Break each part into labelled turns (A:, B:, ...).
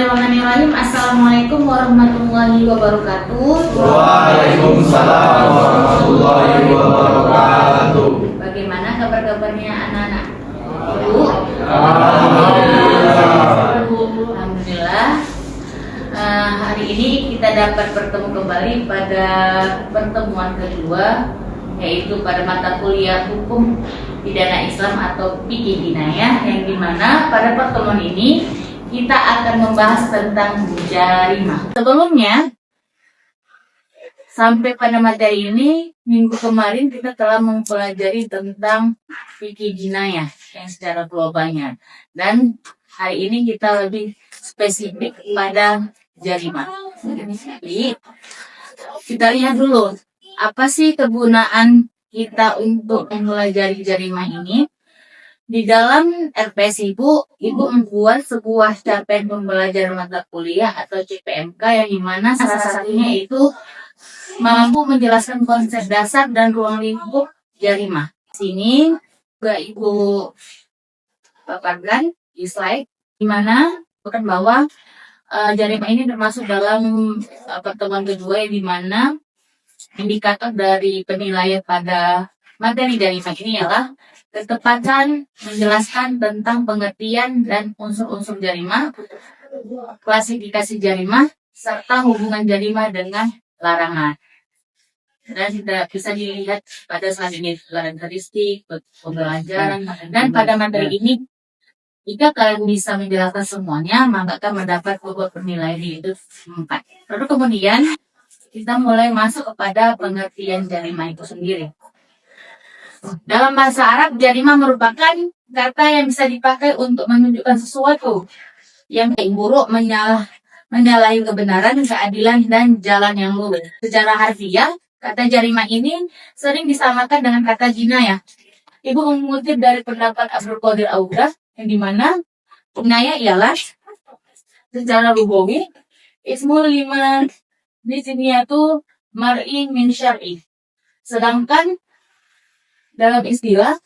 A: Bismillahirrahmanirrahim. Assalamualaikum warahmatullahi wabarakatuh.
B: Waalaikumsalam warahmatullahi wabarakatuh.
A: Bagaimana kabar-kabarnya anak-anak? Ibu? Alhamdulillah. Hari ini kita dapat bertemu kembali pada pertemuan kedua, yaitu pada mata kuliah Hukum Pidana Islam atau Fikih Jinayah, yang dimana pada pertemuan ini kita akan membahas tentang jarimah. Sebelumnya, sampai pada materi ini, minggu kemarin kita telah mempelajari tentang fikih jinayah yang secara globalnya. Dan hari ini kita lebih spesifik pada jarimah. Jadi, kita lihat dulu, apa sih kegunaan kita untuk mempelajari jarimah ini? Di dalam RPS Ibu membuat sebuah capaian pembelajaran mata kuliah atau CPMK yang dimana salah satunya itu mampu menjelaskan konsep dasar dan ruang lingkup jarimah. Sini juga Ibu paparkan di slide, dimana bukan bahwa jarimah ini termasuk dalam pertemuan kedua yang dimana indikator dari penilaian pada materi jarimah ini ialah ketepatan menjelaskan tentang pengertian dan unsur-unsur jarimah, klasifikasi jarimah, serta hubungan jarimah dengan larangan. Dan tidak bisa dilihat pada selanjutnya karakteristik, pembelajaran, dan pada materi ini jika kalian bisa menjelaskan semuanya, maka akan mendapat bobot penilaian yaitu 4. Lalu kemudian kita mulai masuk kepada pengertian jarimah itu sendiri. Dalam bahasa Arab, jarimah merupakan kata yang bisa dipakai untuk menunjukkan sesuatu yang buruk, menyalahi kebenaran, keadilan, dan jalan yang lurus. Secara harfiah, kata jarimah ini sering disamakan dengan kata jinayah. Ibu mengutip dari pendapat Abdul Qadir Audah, yang dimana jinayah ialah secara lugawi ismul liman di sini yaitu mar'i min syar'i. Sedangkan dalam istilah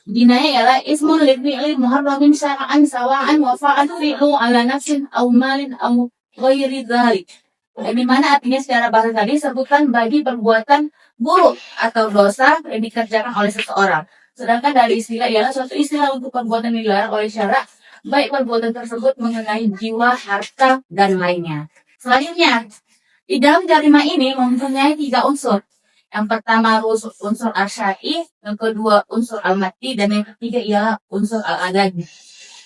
A: jinayah ialah ismul lifi'li muharramin syar'an sawa'an wa fa'al fi'lu ala nafsin aw malin aw ghairi dzalik. Di mana artinya secara bahasa tadi sebutan bagi perbuatan buruk atau dosa yang dikerjakan oleh seseorang. Sedangkan dari istilah ialah suatu istilah untuk perbuatan yang dilarang oleh syarak, baik perbuatan tersebut mengenai jiwa, harta, dan lainnya. Selanjutnya, di dalam jarimah ini mempunyai 3 unsur. Yang pertama unsur al-syar'i, yang kedua unsur al-maddi, dan yang ketiga ialah unsur al-adabi.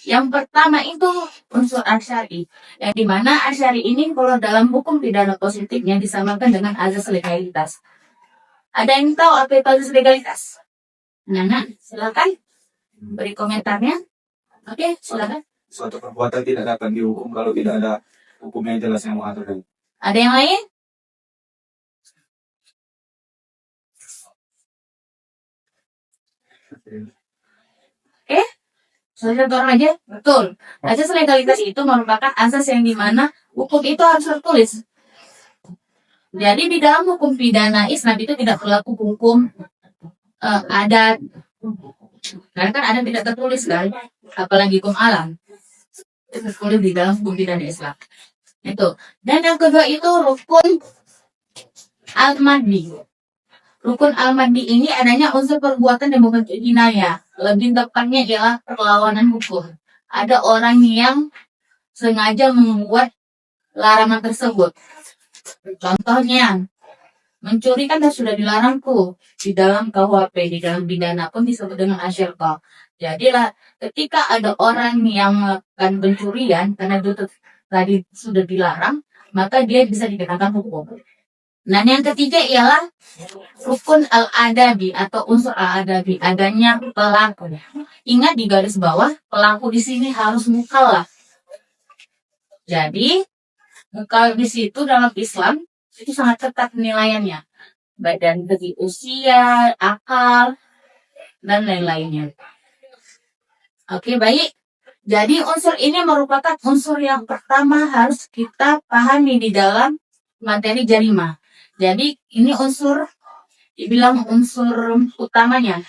A: Yang pertama itu unsur al-syar'i, yang dimana al-syar'i ini kalau dalam hukum pidana positifnya disamakan dengan azas legalitas. Ada yang tahu apa itu azas legalitas? Nana, silakan beri komentarnya. Oke, silakan.
B: Suatu perbuatan tidak dapat dihukum kalau tidak ada hukum yang jelas yang mengaturnya.
A: Ada yang lain? Satu orang aja? Betul. Azas legalitas itu merupakan asas yang dimana hukum itu harus tertulis. Jadi di dalam hukum pidana Islam itu tidak berlaku hukum adat. Karena kan adat tidak tertulis kan, apalagi hukum alam. Itu tertulis di dalam hukum pidana Islam. Itu. Dan yang kedua itu rukun al-maddi. Rukun al-maddi ini adanya unsur perbuatan yang membentuk jinayah. Lebih tepatnya ialah perlawanan hukum. Ada orang yang sengaja membuat larangan tersebut. Contohnya, mencuri kan sudah dilarang tuh di dalam KUHP, di dalam pidana pun disebut dengan asyirqah. Jadilah ketika ada orang yang melakukan pencurian karena itu tadi sudah dilarang, maka dia bisa dikenakan hukum. Nah, yang ketiga ialah rukun al-adabi atau unsur al-adabi, adanya pelaku. Ingat di garis bawah, pelaku di sini harus mukallaf. Jadi, mukallaf di situ dalam Islam itu sangat ketat penilaiannya, baik dari segi usia, akal, dan lain-lainnya. Oke, baik. Jadi unsur ini merupakan unsur yang pertama harus kita pahami di dalam materi jarimah. Jadi ini unsur dibilang unsur utamanya.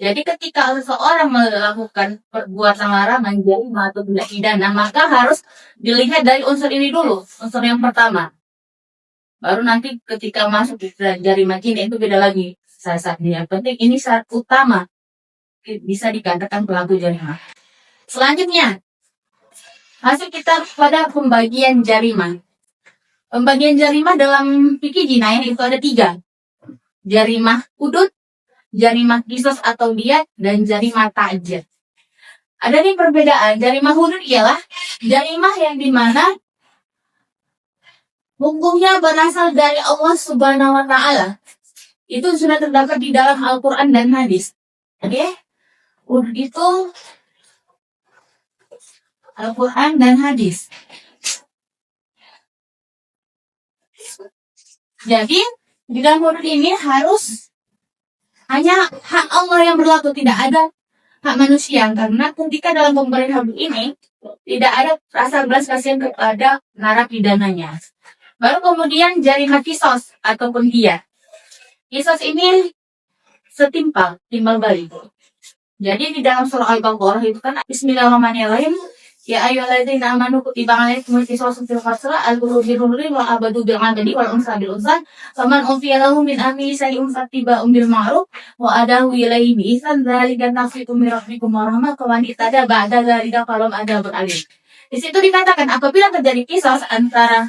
A: Jadi ketika seseorang melakukan perbuatan larangan jarima atau tindak pidana, maka harus dilihat dari unsur ini dulu, unsur yang pertama. Baru nanti ketika masuk di jarima kini itu beda lagi syaratnya. Yang penting ini syarat utama bisa dikatakan pelaku jarima. Selanjutnya, masuk kita pada pembagian jarima. Pembagian jarima dalam fikih jinayah itu ada 3. Jarimah hudud, jarimah qisas atau diyat, dan jarimah ta'zir. Ada nih perbedaan. Jarimah hudud ialah jarimah yang dimana hukumnya berasal dari Allah Subhanahu wa Ta'ala. Itu sudah terdapat di dalam Al-Quran dan hadis. Oke? Hudud itu Al-Quran dan hadis. Jadi, di dalam hudud ini harus hanya hak Allah yang berlaku, tidak ada hak manusia. Karena ketika dalam pemberian hudud ini, tidak ada rasa belas kasihan kepada narapidananya. Baru kemudian jarimah qisas ataupun diyat. Qisas ini setimpal, timbal balik. Jadi di dalam surah Al-Baqarah itu kan Bismillahirrahmanirrahim. Ya ayyuhalladzina amanu kutiba alaikumul qisasu fil qatl al-hurru bil hurri wal abadu bil abadi wal unsa bil unsa faman ufiya lahu min amri shay'un fattiba'un bil ma'ruf wa adahu ilaihi bi ihsan dzalika tawfiqun min rabbikum wa rahmah wa man itada ba'da dzalika falam adzabun alim. Di situ dikatakan apabila terjadi qisas antara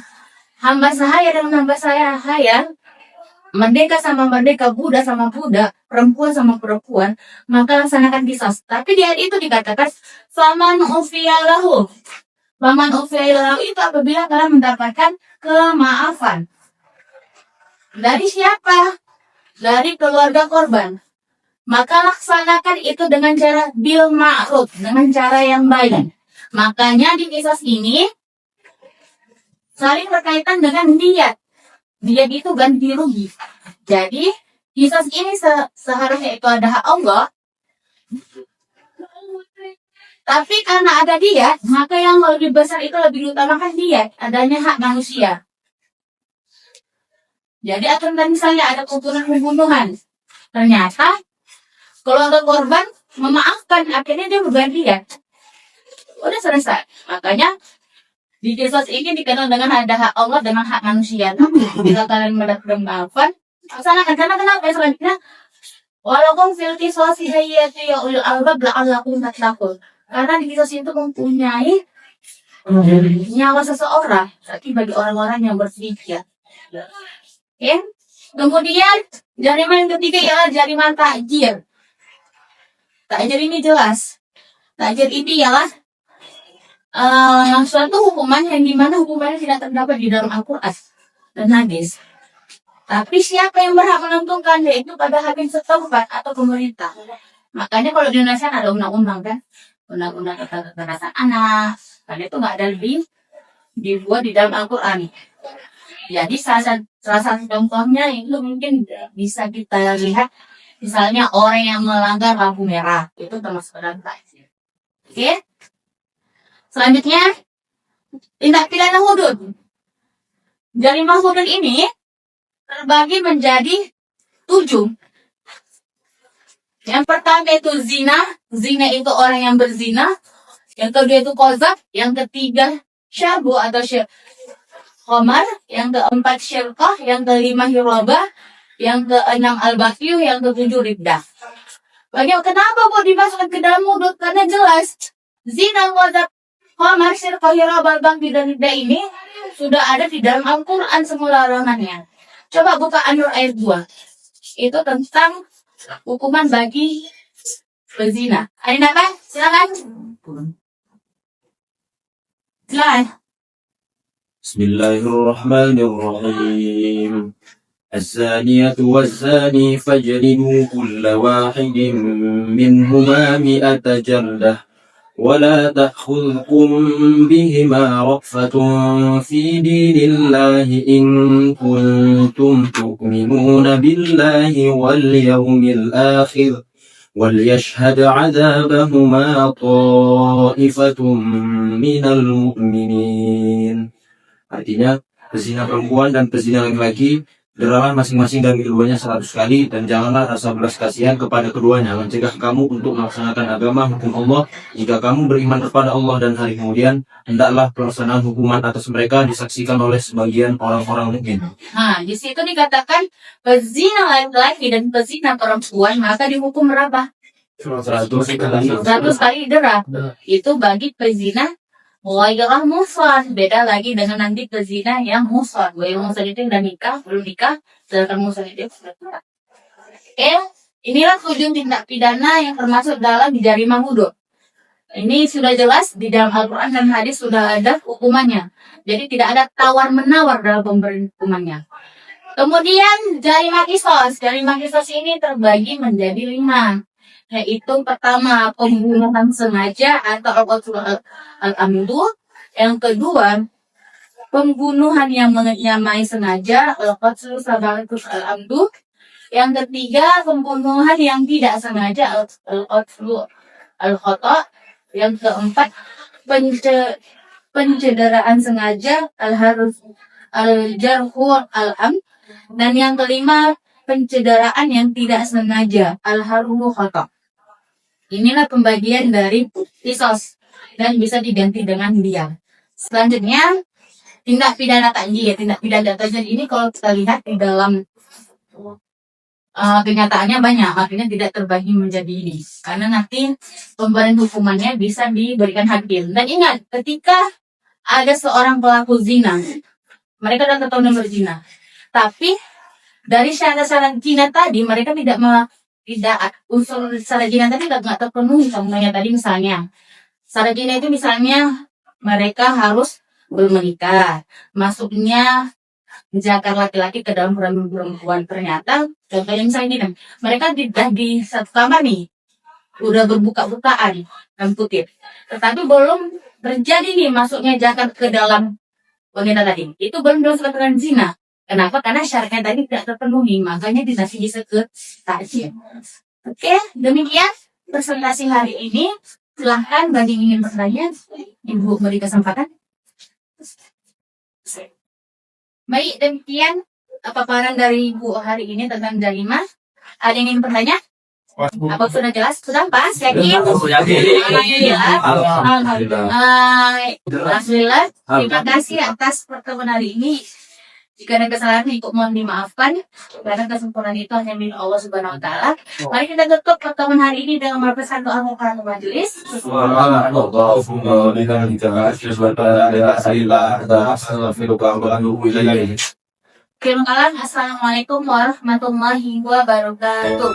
A: hamba sahaya dan hamba sahaya, merdeka sama merdeka, budak sama budak, perempuan sama perempuan, maka laksanakan qisas. Tapi di ayat itu dikatakan faman ufiyalahu. Faman ufiyalahu itu apabila kalian mendapatkan kemaafan. Dari siapa? Dari keluarga korban. Maka laksanakan itu dengan cara bil ma'ruf, dengan cara yang baik. Makanya di qisas ini saling berkaitan dengan diyat. Dia itu ganti rugi. Jadi, qisas ini seharusnya itu ada hak Allah. Tapi karena ada diyat, maka yang lebih besar itu lebih diutamakan diyat. Adanya hak manusia. Jadi, atau misalnya ada pembunuhan. Ternyata, keluarga korban memaafkan. Akhirnya dia berganti diyat. Udah selesai. Makanya, di qisas ini dikenal dengan ada hak Allah dengan hak manusia. Bila kalian mendapatkan maafan, laksanakan. Karena kenapa selanjutnya? Walaupun fil qisasi hayyatu ya ulil albab la'allakum tattaqun. Karena di qisas itu mempunyai nyawa seseorang. Tapi bagi orang-orang yang berpikir. Oke? Kemudian jarimah yang ketiga ialah jarimah ta'zir. Ta'zir ini jelas. Ta'zir ini ialah suatu hukuman yang dimana hukumannya tidak terdapat di dalam Al-Quran dan hadis. Tapi siapa yang berhak menentukan, yaitu pada hakim setempat atau pemerintah. Makanya kalau di Indonesia ada undang-undang kan, undang-undang kekerasan anak, kan itu nggak ada lebih dibuat di dalam Al-Quran. Jadi salah satu contohnya itu mungkin bisa kita lihat, misalnya orang yang melanggar lampu merah itu termasuk dalam ta'zir. Oke? Selanjutnya, tindak pidana hudud. Jarimah hudud ini terbagi menjadi 7. Yang pertama itu zina. Zina itu orang yang berzina. Yang kedua itu qazaf. Yang ketiga syabu atau khamar. Yang keempat syirkah. Yang kelima hirabah. Yang keenam al-baghyu. Yang ketujuh riddah. Kenapa kok dimasukkan ke dalam hudud? Karena jelas zina, qazaf, khamar, syirkah, hirabah, al-baghyu dan riddah ini sudah ada di dalam Al-Quran semua larangannya. Coba buka An-Nur ayat 2. Itu tentang hukuman bagi pezina. Ada apa? Silakan. Silakan.
C: Bismillahirrahmanirrahim. الزانية والزاني فاجلدوا كل واحد منهما 100 جلدة ولا تأخذكم بهما رأفة في دين الله إن كنتم تؤمنون بالله واليوم الآخر وليشهد عذابهما طائفة من المؤمنين. Artinya, pezina perempuan dan pezina laki-laki Deralah masing-masing dari keduanya 100 kali, dan janganlah rasa belas kasihan kepada keduanya mencegah kamu untuk melaksanakan agama hukum Allah. Jika kamu beriman kepada Allah dan hari kemudian, hendaklah pelaksanaan hukuman atas mereka disaksikan oleh sebagian orang-orang mukmin.
A: Nah, di situ dikatakan pezina laki-laki dan pezina perempuan maka dihukum berapa?
C: 100
A: 100 kali dera. Itu bagi pezina ghairah muhsan. Beda lagi dengan nanti pezina yang muhsan. Yang muhsan itu udah nikah, belum nikah, sedangkan muhsan itu sudah nikah. Oke, inilah 7 tindak pidana yang termasuk dalam jarimah wudhu. Ini sudah jelas di dalam Al-Quran dan hadis sudah ada hukumannya. Jadi tidak ada tawar-menawar dalam pemberian hukumannya. Kemudian jarimah kisos. Jarimah kisos ini terbagi menjadi 5. Yaitu pertama pembunuhan sengaja atau al-amdu. Yang kedua pembunuhan yang menyamai sengaja al-qatlu sabalatus al-amdu. Yang ketiga pembunuhan yang tidak sengaja al-qatlu al-khata'. Yang keempat pencederaan sengaja al-harus al-jarhu al-am. Dan yang kelima pencederaan yang tidak sengaja al-harhu khata'. Inilah pembagian dari kisos dan bisa diganti dengan diam. Selanjutnya tindak pidana ta'zir. Tindak pidana ta'zir ini kalau kita lihat di dalam kenyataannya banyak, artinya tidak terbagi menjadi ini. Karena nanti pemberian hukumannya bisa diberikan hakim. Dan ingat, ketika ada seorang pelaku zina, mereka sudah ketahuan berzina. Tapi dari syarat-syarat zina tadi mereka tidak unsur syarat zina tadi nggak terpenuhi. Contohnya tadi misalnya syarat zina itu misalnya mereka harus belum menikah, masuknya zakat laki-laki ke dalam perempuan. Ternyata contohnya misalnya ini kan mereka di satu kamar nih udah berbuka-bukaan dan kutip, tetapi belum terjadi nih masuknya zakat ke dalam wanita tadi, itu belum disebutkan zina. Kenapa? Karena syaratnya tadi tidak terpenuhi, makanya dinasti bisa ke ta'zir. Oke, demikian presentasi hari ini. Silahkan bagi yang ingin bertanya, Ibu beri kesempatan. Baik, demikian paparan dari Ibu hari ini tentang jarimah. Ada yang ingin bertanya? Apa sudah jelas? Sudah pas? Yakin? Alhamdulillah. Terima kasih atas pertemuan hari ini. Jika ada kesalahan ikut mohon dimaafkan, karena kesempurnaan itu hanya milik Allah Subhanahu wa taala. Mari kita tutup pertemuan hari ini dengan melepaskan doa muka majelis. Terima kasih. Assalamualaikum warahmatullahi wabarakatuh.